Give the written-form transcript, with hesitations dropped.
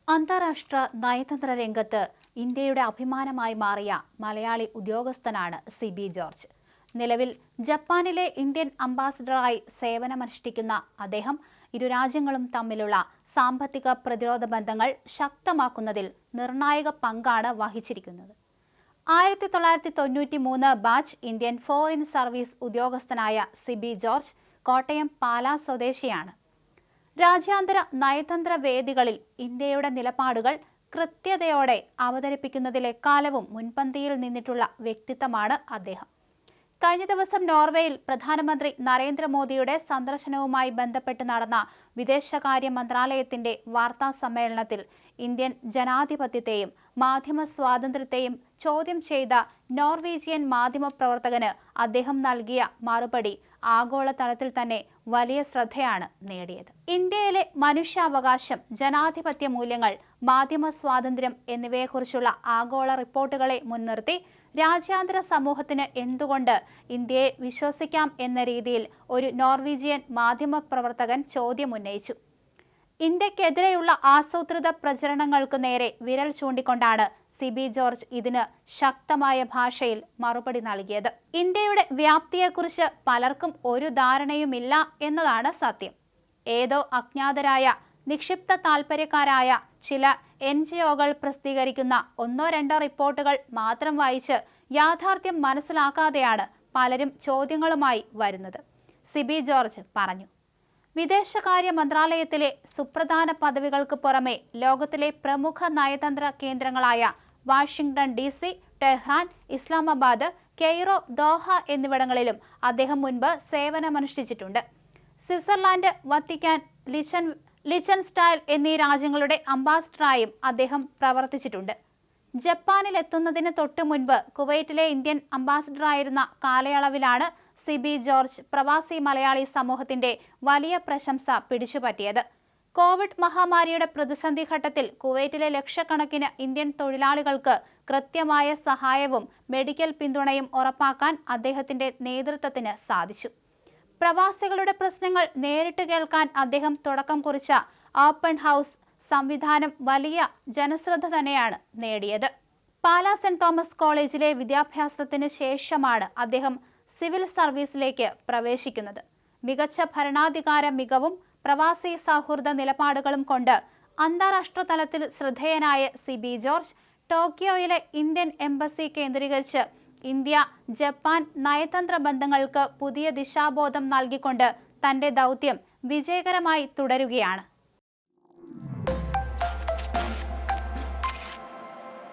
അന്താരാഷ്ട്ര നയതന്ത്ര രംഗത്ത് ഇന്ത്യയുടെ അഭിമാനമായി മാറിയ മലയാളി ഉദ്യോഗസ്ഥനാണ് സിബി ജോർജ്. നിലവിൽ ജപ്പാനിലെ ഇന്ത്യൻ അംബാസഡറായി സേവനമനുഷ്ഠിക്കുന്ന അദ്ദേഹം ഇരു രാജ്യങ്ങളും തമ്മിലുള്ള സാമ്പത്തിക പ്രതിരോധ ബന്ധങ്ങൾ ശക്തമാക്കുന്നതിൽ നിർണായക പങ്കാണ് വഹിച്ചിരിക്കുന്നത്. 1993 ബാച്ച് ഇന്ത്യൻ ഫോറിൻ സർവീസ് ഉദ്യോഗസ്ഥനായ സിബി ജോർജ് കോട്ടയം പാലാ സ്വദേശിയാണ്. രാജ്യാന്തര നയതന്ത്ര വേദികളിൽ ഇന്ത്യയുടെ നിലപാടുകൾ കൃത്യതയോടെ അവതരിപ്പിക്കുന്നതിലെക്കാലവും മുൻപന്തിയിൽ നിന്നിട്ടുള്ള വ്യക്തിത്വമാണ് അദ്ദേഹം. കഴിഞ്ഞ ദിവസം നോർവേയിൽ പ്രധാനമന്ത്രി നരേന്ദ്രമോദിയുടെ സന്ദർശനവുമായി ബന്ധപ്പെട്ട് നടന്ന വിദേശകാര്യ മന്ത്രാലയത്തിന്റെ വാർത്താ സമ്മേളനത്തിൽ ഇന്ത്യൻ ജനാധിപത്യത്തെയും മാധ്യമ സ്വാതന്ത്ര്യത്തെയും ചോദ്യം ചെയ്ത നോർവീജിയൻ മാധ്യമപ്രവർത്തകന് അദ്ദേഹം നൽകിയ മറുപടി ആഗോളതലത്തിൽ തന്നെ വലിയ ശ്രദ്ധയാണ് നേടിയത്. ഇന്ത്യയിലെ മനുഷ്യാവകാശം, ജനാധിപത്യ മൂല്യങ്ങൾ, മാധ്യമ സ്വാതന്ത്ര്യം എന്നിവയെക്കുറിച്ചുള്ള ആഗോള റിപ്പോർട്ടുകളെ മുൻനിർത്തി രാജ്യാന്തര സമൂഹത്തിന് എന്തുകൊണ്ട് ഇന്ത്യയെ വിശ്വസിക്കാം എന്ന രീതിയിൽ ഒരു നോർവീജിയൻ മാധ്യമപ്രവർത്തകൻ ചോദ്യമുന്നയിച്ചു. ഇന്ത്യക്കെതിരെയുള്ള ആസൂത്രിത പ്രചരണങ്ങൾക്ക് നേരെ വിരൽ ചൂണ്ടിക്കൊണ്ടാണ് സിബി ജോർജ് ഇതിന് ശക്തമായ ഭാഷയിൽ മറുപടി നൽകിയത്. ഇന്ത്യയുടെ വ്യാപ്തിയെക്കുറിച്ച് പലർക്കും ഒരു ധാരണയുമില്ല എന്നതാണ് സത്യം. ഏതോ അജ്ഞാതരായ നിക്ഷിപ്ത താൽപര്യക്കാരായ ചില NGOകൾ പ്രസിദ്ധീകരിക്കുന്ന ഒന്നോ രണ്ടോ റിപ്പോർട്ടുകൾ മാത്രം വായിച്ച് യാഥാർത്ഥ്യം മനസ്സിലാക്കാതെയാണ് പലരും ചോദ്യങ്ങളുമായി വരുന്നത്, സിബി ജോർജ് പറഞ്ഞു. വിദേശകാര്യ മന്ത്രാലയത്തിലെ സുപ്രധാന പദവികൾക്ക് പുറമെ ലോകത്തിലെ പ്രമുഖ നയതന്ത്ര കേന്ദ്രങ്ങളായ Washington DC, Tehran, Islamabad, Cairo, Doha എന്നിവിടങ്ങളിലും അദ്ദേഹം മുൻപ് സേവനമനുഷ്ഠിച്ചിട്ടുണ്ട്. സ്വിറ്റ്സർലാൻഡ്, വത്തിക്കാൻ, ലിച്ചൻസ്റ്റൈൻ എന്നീ രാജ്യങ്ങളുടെ അംബാസഡറായും അദ്ദേഹം പ്രവർത്തിച്ചിട്ടുണ്ട്. ജപ്പാനിലെത്തുന്നതിന് തൊട്ടു മുൻപ് കുവൈറ്റിലെ ഇന്ത്യൻ അംബാസഡറായിരുന്ന കാലയളവിലാണ് സിബി ജോർജ് പ്രവാസി മലയാളി സമൂഹത്തിന്റെ വലിയ പ്രശംസ പിടിച്ചുപറ്റിയത്. കോവിഡ് മഹാമാരിയുടെ പ്രതിസന്ധി ഘട്ടത്തിൽ കുവൈറ്റിലെ ലക്ഷക്കണക്കിന് ഇന്ത്യൻ തൊഴിലാളികൾക്ക് കൃത്യമായ സഹായവും മെഡിക്കൽ പിന്തുണയും ഉറപ്പാക്കാൻ അദ്ദേഹത്തിന്റെ നേതൃത്വത്തിന് സാധിച്ചു. പ്രവാസികളുടെ പ്രശ്നങ്ങൾ നേരിട്ട് കേൾക്കാൻ അദ്ദേഹം തുടക്കം കുറിച്ച ഓപ്പൺ ഹൗസ് സംവിധാനം വലിയ ജനശ്രദ്ധ തന്നെയാണ് നേടിയത്. പാലാ സെന്റ് തോമസ് കോളേജിലെ വിദ്യാഭ്യാസത്തിന് ശേഷമാണ് അദ്ദേഹം സിവിൽ സർവീസിലേക്ക് പ്രവേശിക്കുന്നത്. മികച്ച ഭരണാധികാര മികവും പ്രവാസി സൗഹൃദ നിലപാടുകളും കൊണ്ട് അന്താരാഷ്ട്ര തലത്തിൽ ശ്രദ്ധേയനായ സിബി ജോർജ് ടോക്കിയോയിലെ ഇന്ത്യൻ എംബസി കേന്ദ്രീകരിച്ച് ഇന്ത്യ ജപ്പാൻ നയതന്ത്ര ബന്ധങ്ങൾക്ക് പുതിയ ദിശാബോധം നൽകിക്കൊണ്ട് തന്റെ ദൗത്യം വിജയകരമായി തുടരുകയാണ്.